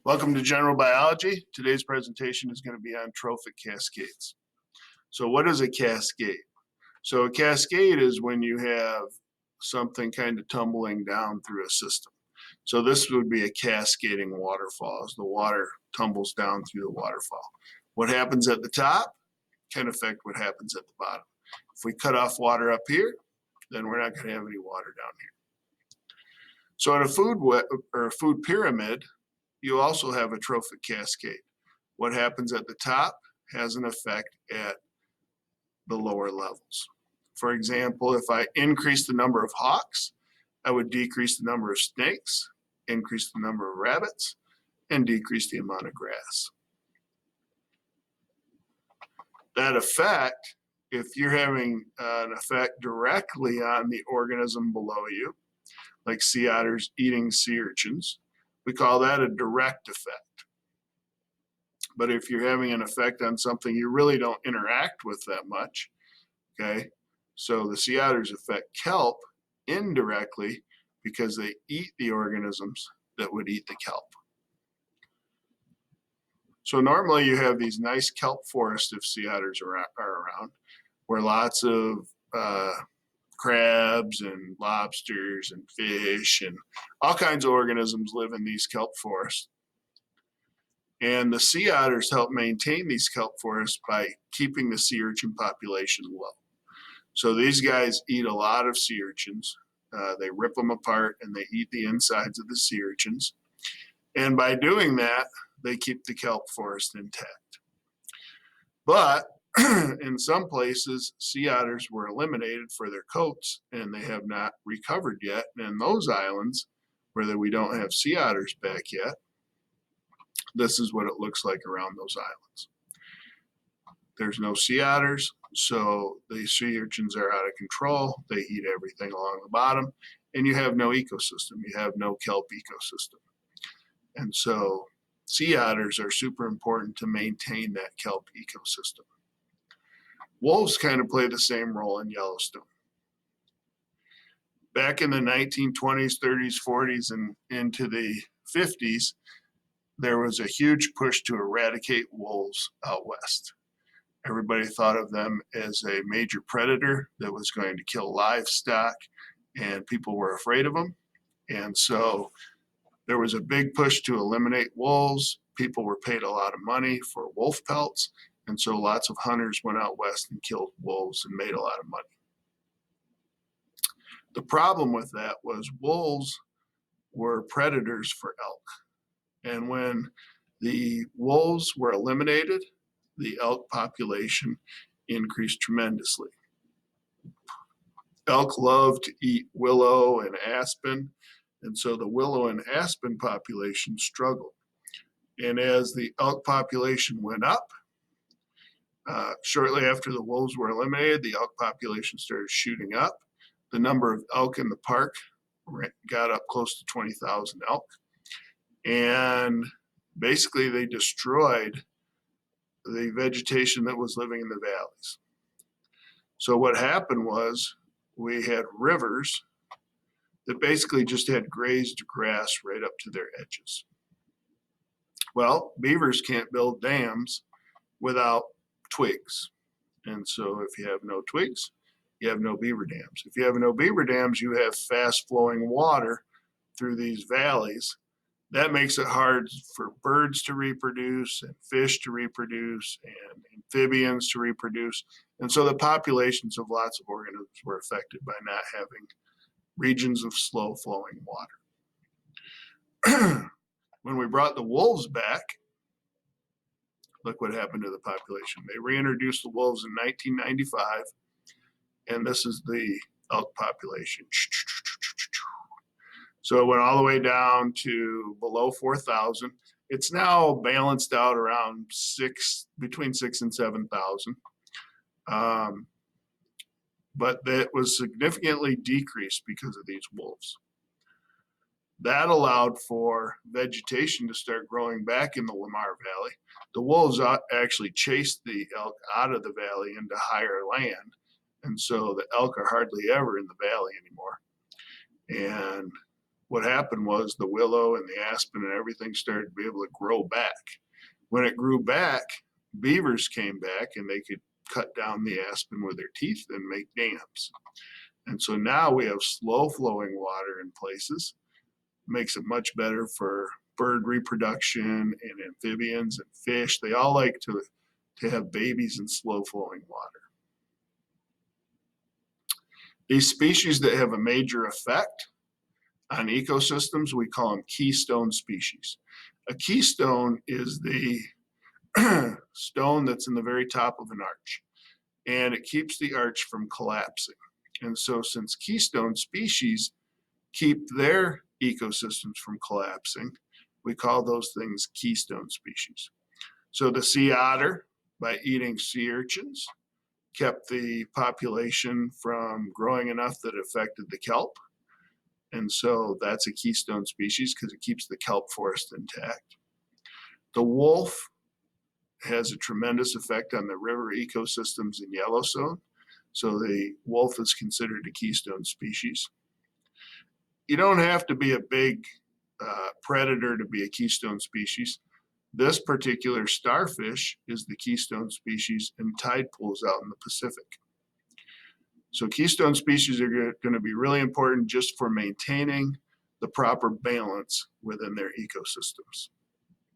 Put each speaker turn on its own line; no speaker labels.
Welcome to General Biology. Today's presentation is going to be on trophic cascades. So what is a cascade? So a cascade is when you have something kind of tumbling down through a system. So this would be a cascading waterfall as the water tumbles down through the waterfall. What happens at the top can affect what happens at the bottom. If we cut off water up here, then we're not going to have any water down here. So in a food web or a food pyramid, you also have a trophic cascade. What happens at the top has an effect at the lower levels. For example, if I increase the number of hawks, I would decrease the number of snakes, increase the number of rabbits, and decrease the amount of grass. That effect, if you're having an effect directly on the organism below you, like sea otters eating sea urchins, we call that a direct effect. But if you're having an effect on something you really don't interact with that much, okay, so the sea otters affect kelp indirectly because they eat the organisms that would eat the kelp. So normally you have these nice kelp forests if sea otters are around, where lots of crabs and lobsters and fish and all kinds of organisms live in these kelp forests. And the sea otters help maintain these kelp forests by keeping the sea urchin population low. So these guys eat a lot of sea urchins. They rip them apart and they eat the insides of the sea urchins. And by doing that, they keep the kelp forest intact. But in some places, sea otters were eliminated for their coats and they have not recovered yet. And in those islands where we don't have sea otters back yet, this is what it looks like around those islands. There's no sea otters, so the sea urchins are out of control. They eat everything along the bottom, and you have no ecosystem. You have no kelp ecosystem. And so sea otters are super important to maintain that kelp ecosystem. Wolves kind of play the same role in Yellowstone. Back in the 1920s, 30s, 40s, and into the 50s, there was a huge push to eradicate wolves out west. Everybody thought of them as a major predator that was going to kill livestock, and people were afraid of them. And so there was a big push to eliminate wolves. People were paid a lot of money for wolf pelts, and so lots of hunters went out west and killed wolves and made a lot of money. The problem with that was wolves were predators for elk. And when the wolves were eliminated, the elk population increased tremendously. Elk love to eat willow and aspen, and so the willow and aspen population struggled. And as the elk population went up, shortly after the wolves were eliminated, the elk population started shooting up. The number of elk in the park got up close to 20,000 elk. And basically they destroyed the vegetation that was living in the valleys. So what happened was we had rivers that basically just had grazed grass right up to their edges. Well, beavers can't build dams without twigs. And so if you have no twigs, you have no beaver dams. If you have no beaver dams, you have fast flowing water through these valleys. That makes it hard for birds to reproduce and fish to reproduce and amphibians to reproduce. And so the populations of lots of organisms were affected by not having regions of slow flowing water. When we brought the wolves back, look what happened to the population. They reintroduced the wolves in 1995, and this is the elk population. So it went all the way down to below 4,000. It's now balanced out around between 6,000 and 7,000. But that was significantly decreased because of these wolves. That allowed for vegetation to start growing back in the Lamar Valley. The wolves actually chased the elk out of the valley into higher land, and so the elk are hardly ever in the valley anymore. And what happened was the willow and the aspen and everything started to be able to grow back. When it grew back, beavers came back and they could cut down the aspen with their teeth and make dams. And so now we have slow flowing water in places. Makes it much better for bird reproduction and amphibians and fish. They all like to have babies in slow flowing water. These species that have a major effect on ecosystems, we call them keystone species. A keystone is the stone that's in the very top of an arch, and it keeps the arch from collapsing. And so since keystone species keep their ecosystems from collapsing, we call those things keystone species. So the sea otter, by eating sea urchins, kept the population from growing enough that it affected the kelp. And so that's a keystone species because it keeps the kelp forest intact. The wolf has a tremendous effect on the river ecosystems in Yellowstone. So the wolf is considered a keystone species. You don't have to be a big predator to be a keystone species. This particular starfish is the keystone species in tide pools out in the Pacific. So keystone species are going to be really important just for maintaining the proper balance within their ecosystems.